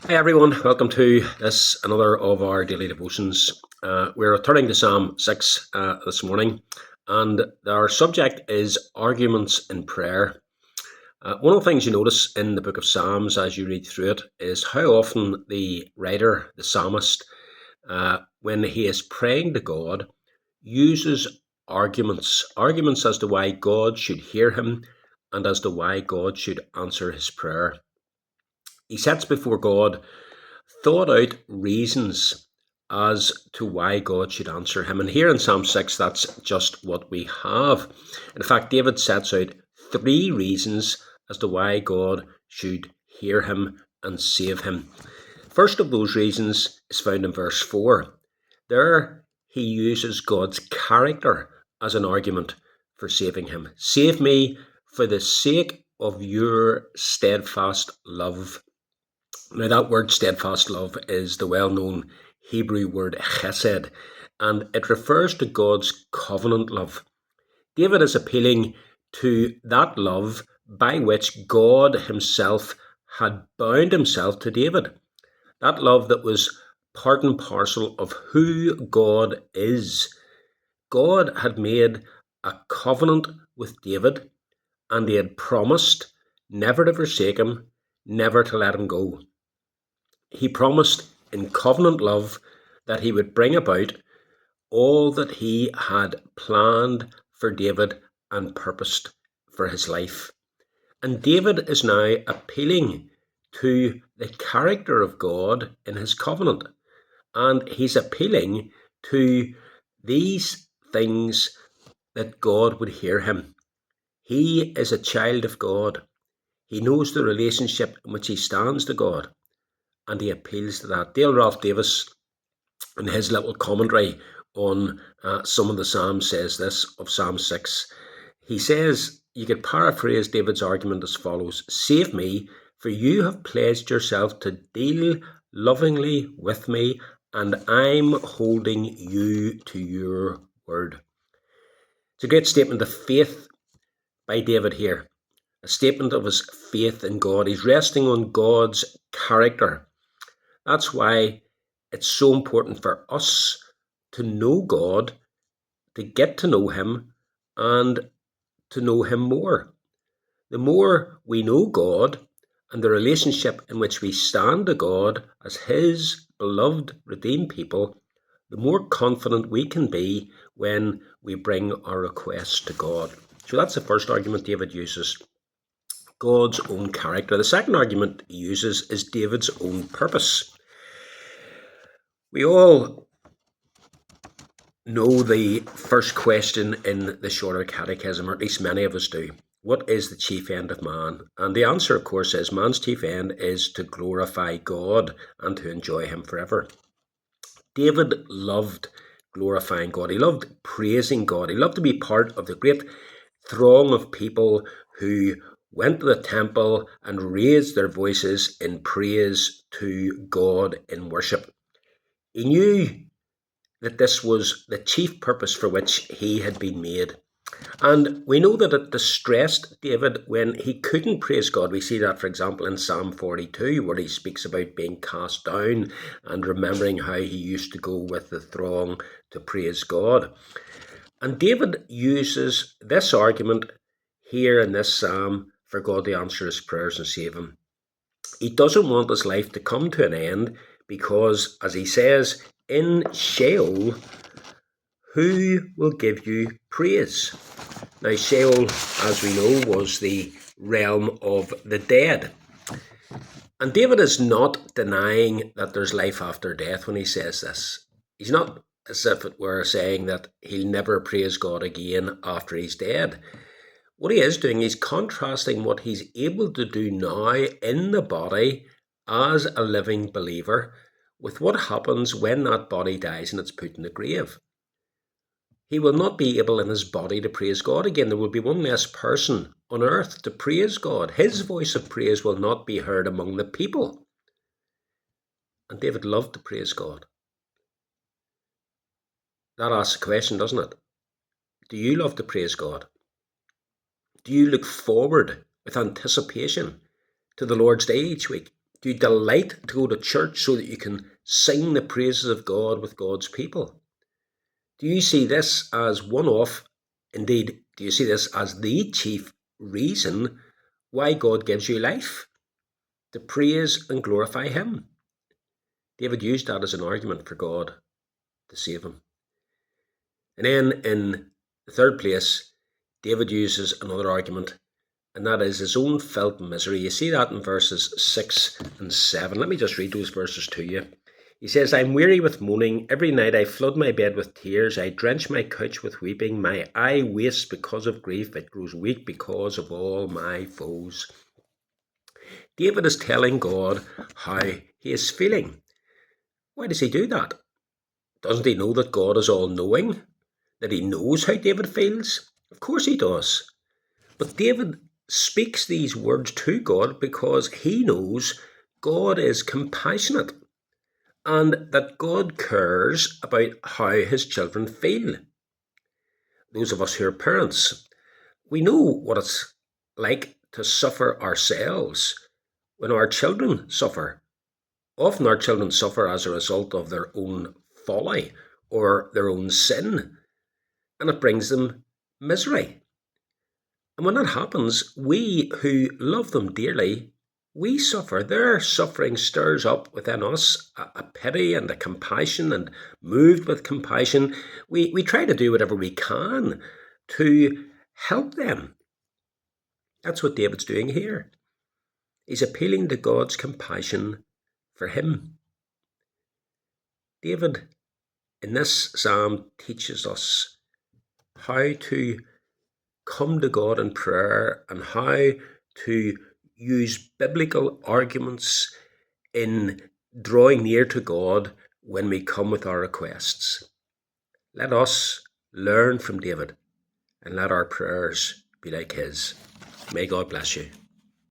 Hi everyone, welcome to this another of our daily devotions. We're returning to Psalm 6 this morning, and our subject is arguments in prayer. One of the things you notice in the book of Psalms as you read through it is how often the writer, the psalmist, when he is praying to God, uses arguments as to why God should hear him and as to why God should answer his prayer. He sets before God thought out reasons as to why God should answer him. And here in Psalm 6, that's just what we have. In fact, David sets out three reasons as to why God should hear him and save him. First of those reasons is found in verse 4. There he uses God's character as an argument for saving him. Save me for the sake of your steadfast love. Now, that word steadfast love is the well known Hebrew word chesed, and it refers to God's covenant love. David is appealing to that love by which God himself had bound himself to David. That love that was part and parcel of who God is. God had made a covenant with David, and he had promised never to forsake him, never to let him go. He promised in covenant love that he would bring about all that he had planned for David and purposed for his life. And David is now appealing to the character of God in his covenant. And he's appealing to these things that God would hear him. He is a child of God. He knows the relationship in which he stands to God, and he appeals to that. Dale Ralph Davis, in his little commentary on some of the Psalms, says this of Psalm 6. He says, you could paraphrase David's argument as follows: Save me, for you have pledged yourself to deal lovingly with me, and I'm holding you to your word. It's a great statement of faith by David here, a statement of his faith in God. He's resting on God's character. That's why it's so important for us to know God, to get to know him, and to know him more. The more we know God and the relationship in which we stand to God as his beloved, redeemed people, the more confident we can be when we bring our requests to God. So that's the first argument David uses: God's own character. The second argument he uses is David's own purpose. We all know the first question in the Shorter Catechism, or at least many of us do. What is the chief end of man? And the answer, of course, is man's chief end is to glorify God and to enjoy him forever. David loved glorifying God. He loved praising God. He loved to be part of the great throng of people who went to the temple and raised their voices in praise to God in worship. He knew that this was the chief purpose for which he had been made. And we know that it distressed David when he couldn't praise God. We see that, for example, in Psalm 42, where he speaks about being cast down and remembering how he used to go with the throng to praise God. And David uses this argument here in this psalm for God to answer his prayers and save him. He doesn't want his life to come to an end because, as he says, in Sheol, who will give you praise? Now, Sheol, as we know, was the realm of the dead. And David is not denying that there's life after death when he says this. He's not, as if it were, saying that he'll never praise God again after he's dead. What he is doing is contrasting what he's able to do now in the body as a living believer with what happens when that body dies and it's put in the grave. He will not be able in his body to praise God again. There will be one less person on earth to praise God. His voice of praise will not be heard among the people. And David loved to praise God. That asks a question, doesn't it? Do you love to praise God? Do you look forward with anticipation to the Lord's Day each week? Do you delight to go to church so that you can sing the praises of God with God's people? Do you see this as one-off? Indeed, do you see this as the chief reason why God gives you life? To praise and glorify Him. David used that as an argument for God to save him. And then in the third place, David uses another argument, and that is his own felt misery. You see that in verses 6 and 7. Let me just read those verses to you. He says, I'm weary with moaning. Every night I flood my bed with tears. I drench my couch with weeping. My eye wastes because of grief. It grows weak because of all my foes. David is telling God how he is feeling. Why does he do that? Doesn't he know that God is all-knowing? That he knows how David feels? Of course he does. But David speaks these words to God because he knows God is compassionate and that God cares about how his children feel. Those of us who are parents, we know what it's like to suffer ourselves when our children suffer. Often our children suffer as a result of their own folly or their own sin, and it brings them misery. And when that happens, we who love them dearly, we suffer. Their suffering stirs up within us a pity and a compassion, and moved with compassion, we try to do whatever we can to help them. That's what David's doing here. He's appealing to God's compassion for him. David, in this psalm, teaches us how to come to God in prayer and how to use biblical arguments in drawing near to God when we come with our requests. Let us learn from David and let our prayers be like his. May God bless you.